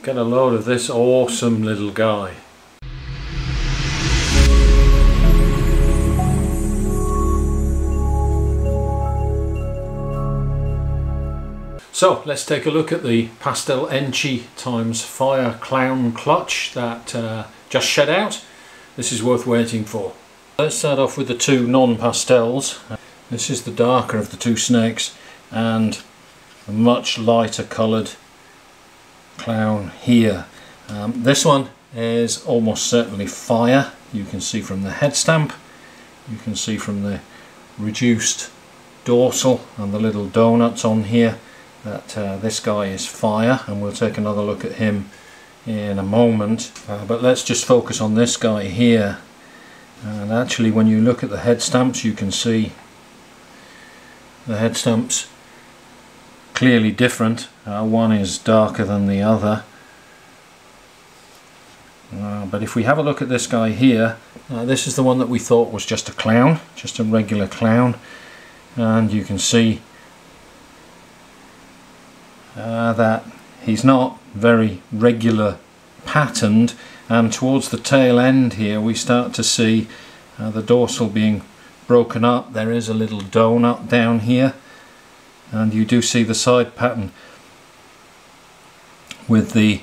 get a load of this awesome little guy. So let's take a look at the Pastel Enchi times Fire Clown clutch that just shed out. This is worth waiting for. Let's start off with the two non-pastels. This is the darker of the two snakes and a much lighter coloured clown here. This one is almost certainly fire. You can see from the head stamp, you can see from the reduced dorsal and the little donuts on here that this guy is fire, and we'll take another look at him in a moment. But let's just focus on this guy here. And actually, when you look at the head stamps, you can see the head stamps clearly different. One is darker than the other. But if we have a look at this guy here, this is the one that we thought was just a clown, just a regular clown, and you can see that he's not very regular patterned, and towards the tail end here we start to see the dorsal being broken up. There is a little donut down here, and you do see the side pattern with the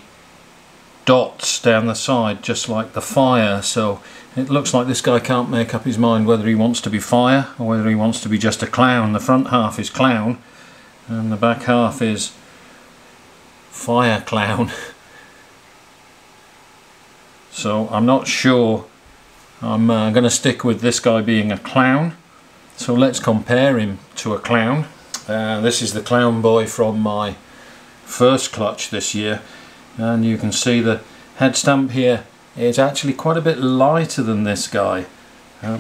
dots down the side just like the fire. So it looks like this guy can't make up his mind whether he wants to be fire or whether he wants to be just a clown. The front half is clown and the back half is fire clown. So I'm not sure. I'm going to stick with this guy being a clown. So let's compare him to a clown. This is the clown boy from my first clutch this year, and you can see the head stamp here is actually quite a bit lighter than this guy.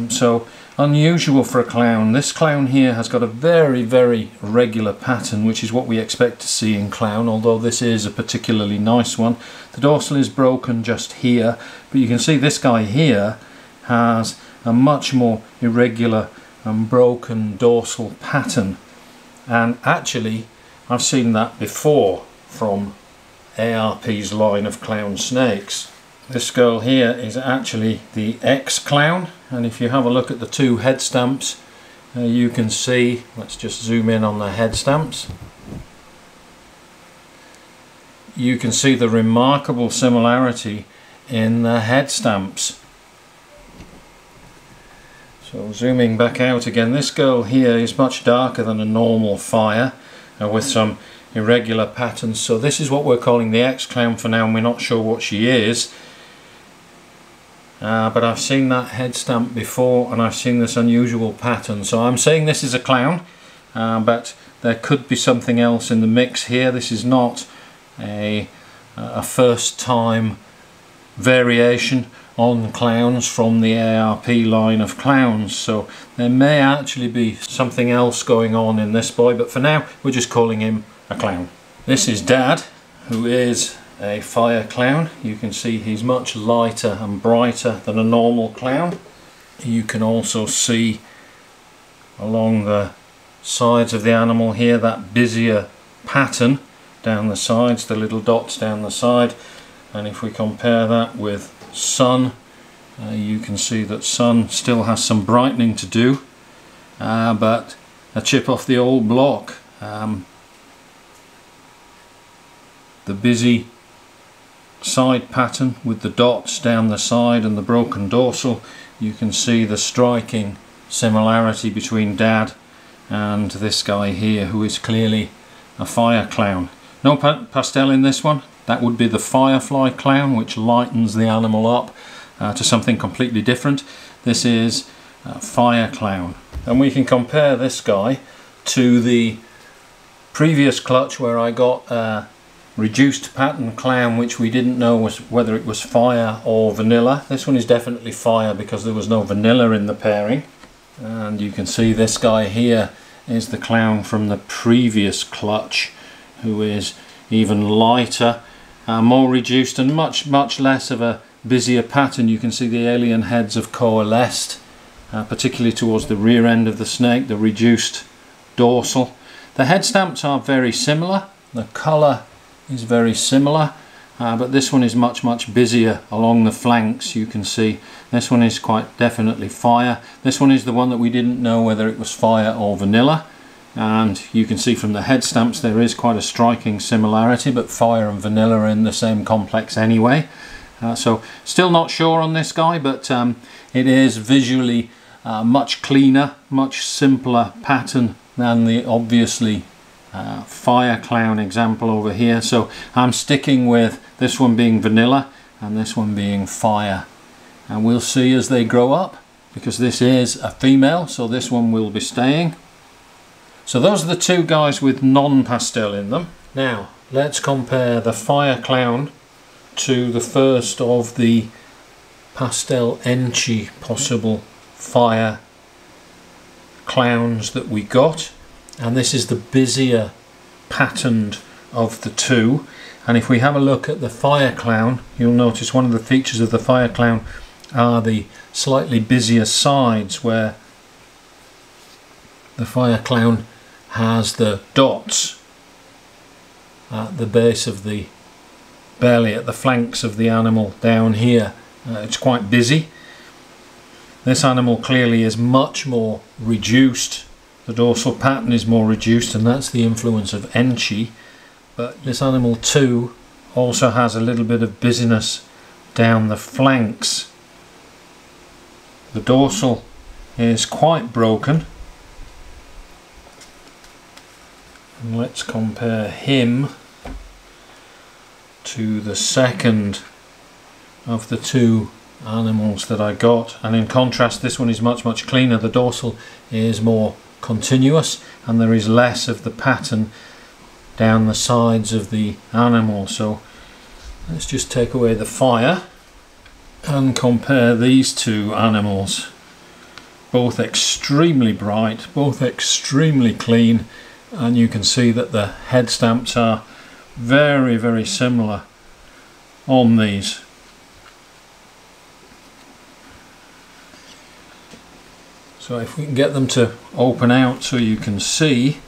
So unusual for a clown. This clown here has got a very, very regular pattern, which is what we expect to see in clown, although this is a particularly nice one. The dorsal is broken just here, but you can see this guy here has a much more irregular and broken dorsal pattern. And actually I've seen that before from ARP's line of clown snakes. This girl here is actually the X-Clown, and if you have a look at the two head stamps, you can see, let's just zoom in on the head stamps, you can see the remarkable similarity in the head stamps. So zooming back out again, this girl here is much darker than a normal fire with some irregular patterns. So this is what we're calling the X-Clown for now, and we're not sure what she is. But I've seen that head stamp before and I've seen this unusual pattern. So I'm saying this is a clown, but there could be something else in the mix here. This is not a first time variation on clowns from the ARP line of clowns, so there may actually be something else going on in this boy, but for now we're just calling him a clown. This is Dad, who is a fire clown. You can see he's much lighter and brighter than a normal clown. You can also see along the sides of the animal here that busier pattern down the sides, the little dots down the side, and if we compare that with Sun, you can see that Sun still has some brightening to do, but a chip off the old block. The busy side pattern with the dots down the side and the broken dorsal, you can see the striking similarity between Dad and this guy here, who is clearly a fire clown. No pastel in this one. That would be the Firefly Clown, which lightens the animal up to something completely different. This is Fire Clown. And we can compare this guy to the previous clutch where I got a reduced pattern clown, which we didn't know whether it was fire or vanilla. This one is definitely fire because there was no vanilla in the pairing. And you can see this guy here is the clown from the previous clutch, who is even lighter, more reduced and much less of a busier pattern. You can see the alien heads have coalesced, particularly towards the rear end of the snake, the reduced dorsal. The head stamps are very similar, the colour is very similar, but this one is much busier along the flanks. You can see this one is quite definitely fire. This one is the one that we didn't know whether it was fire or vanilla, and you can see from the head stamps there is quite a striking similarity, but fire and vanilla are in the same complex anyway. So still not sure on this guy, but it is visually much cleaner, much simpler pattern than the obviously fire clown example over here. So I'm sticking with this one being vanilla and this one being fire, and we'll see as they grow up, because this is a female, so this one will be staying. So those are the two guys with non-pastel in them. Now let's compare the fire clown to the first of the Pastel Enchi possible fire clowns that we got, and this is the busier patterned of the two. And if we have a look at the fire clown, you'll notice one of the features of the fire clown are the slightly busier sides, where the fire clown has the dots at the base of the belly, at the flanks of the animal down here. It's quite busy. This animal clearly is much more reduced. The dorsal pattern is more reduced, and that's the influence of Enchi. But this animal too also has a little bit of busyness down the flanks. The dorsal is quite broken. And let's compare him to the second of the two animals that I got, and in contrast this one is much cleaner. The dorsal is more continuous and there is less of the pattern down the sides of the animal. So let's just take away the fire and compare these two animals. Both extremely bright, both extremely clean, and you can see that the head stamps are very similar on these. So if we can get them to open out so you can see,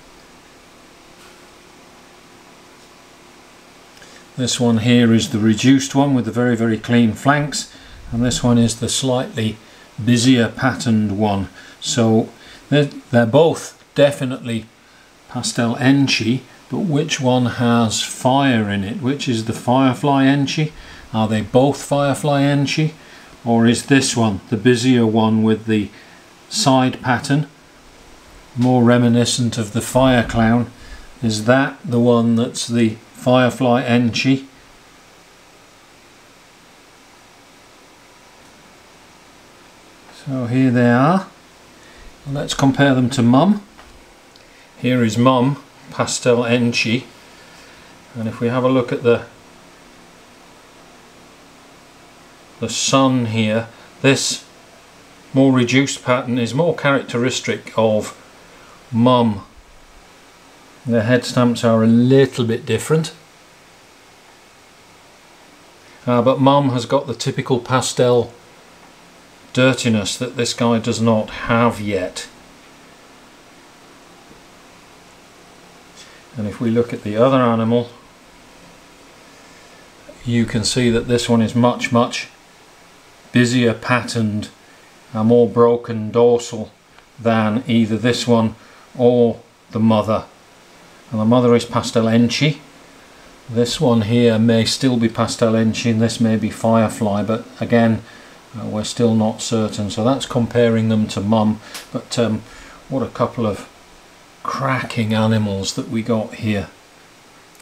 this one here is the reduced one with the very clean flanks, and this one is the slightly busier patterned one. So they're both definitely Pastel Enchi, but which one has fire in it? Which is the Firefly Enchi? Are they both Firefly Enchi? Or is this one, the busier one with the side pattern, more reminiscent of the fire clown, is that the one that's the Firefly Enchi? So here they are. Let's compare them to Mum. Here is Mum, Pastel Enchi, and if we have a look at the sun here, this more reduced pattern is more characteristic of Mum. The head stamps are a little bit different, but Mum has got the typical pastel dirtiness that this guy does not have yet. And if we look at the other animal, you can see that this one is much busier patterned, a more broken dorsal than either this one or the mother. And the mother is Pastel Enchi. This one here may still be Pastel Enchi and this may be Firefly, but again we're still not certain. So that's comparing them to Mum. But what a couple of cracking animals that we got here.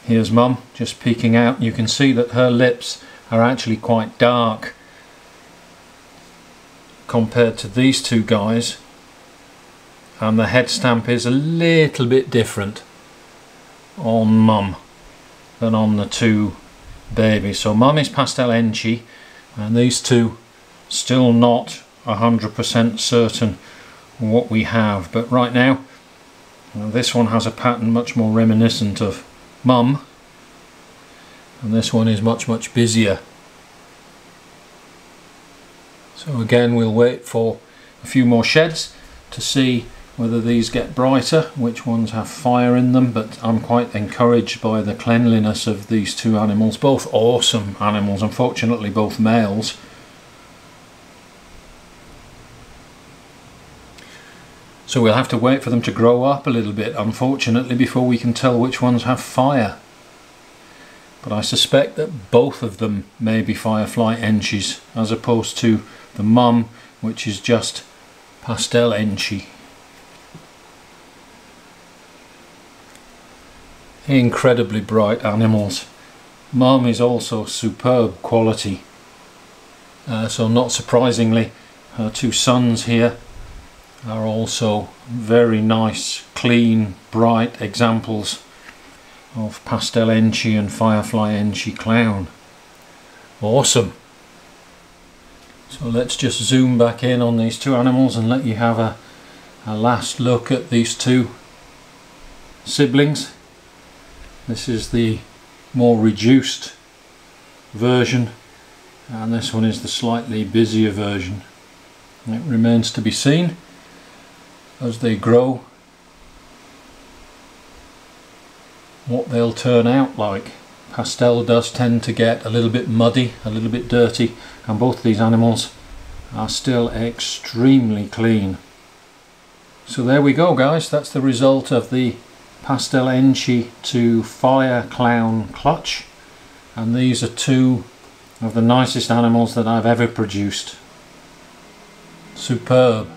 Here's Mum just peeking out. You can see that her lips are actually quite dark compared to these two guys, and the head stamp is a little bit different on Mum than on the two babies. So Mum is Pastel Enchi and these two still not 100% certain what we have, but right now this one has a pattern much more reminiscent of Mum, and this one is much busier. So again, we'll wait for a few more sheds to see whether these get brighter, which ones have fire in them, but I'm quite encouraged by the cleanliness of these two animals. Both awesome animals, unfortunately both males. So we'll have to wait for them to grow up a little bit, unfortunately, before we can tell which ones have fire. But I suspect that both of them may be Firefly Enchis, as opposed to the mum, which is just Pastel Enchi. Incredibly bright animals. Mum is also superb quality. So not surprisingly, her two sons here are also very nice, clean, bright examples of Pastel Enchi and Firefly Enchi Clown. Awesome. So let's just zoom back in on these two animals and let you have a last look at these two siblings. This is the more reduced version, and this one is the slightly busier version. It remains to be seen as they grow what they'll turn out like. Pastel does tend to get a little bit muddy, a little bit dirty, and both these animals are still extremely clean. So there we go, guys, that's the result of the Pastel Enchi to Fire Clown clutch, and these are two of the nicest animals that I've ever produced. Superb.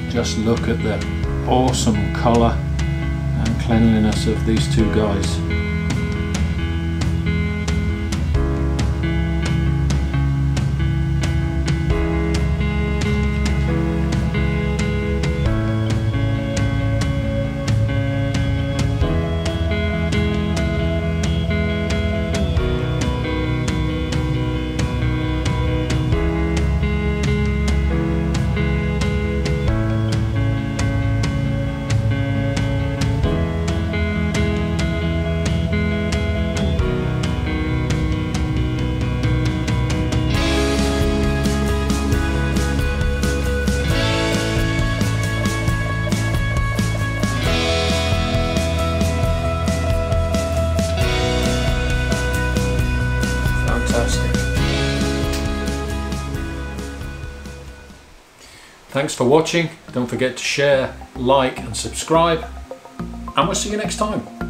Just look at the awesome colour and cleanliness of these two guys. Thanks for watching. Don't forget to share, like and subscribe, and we'll see you next time.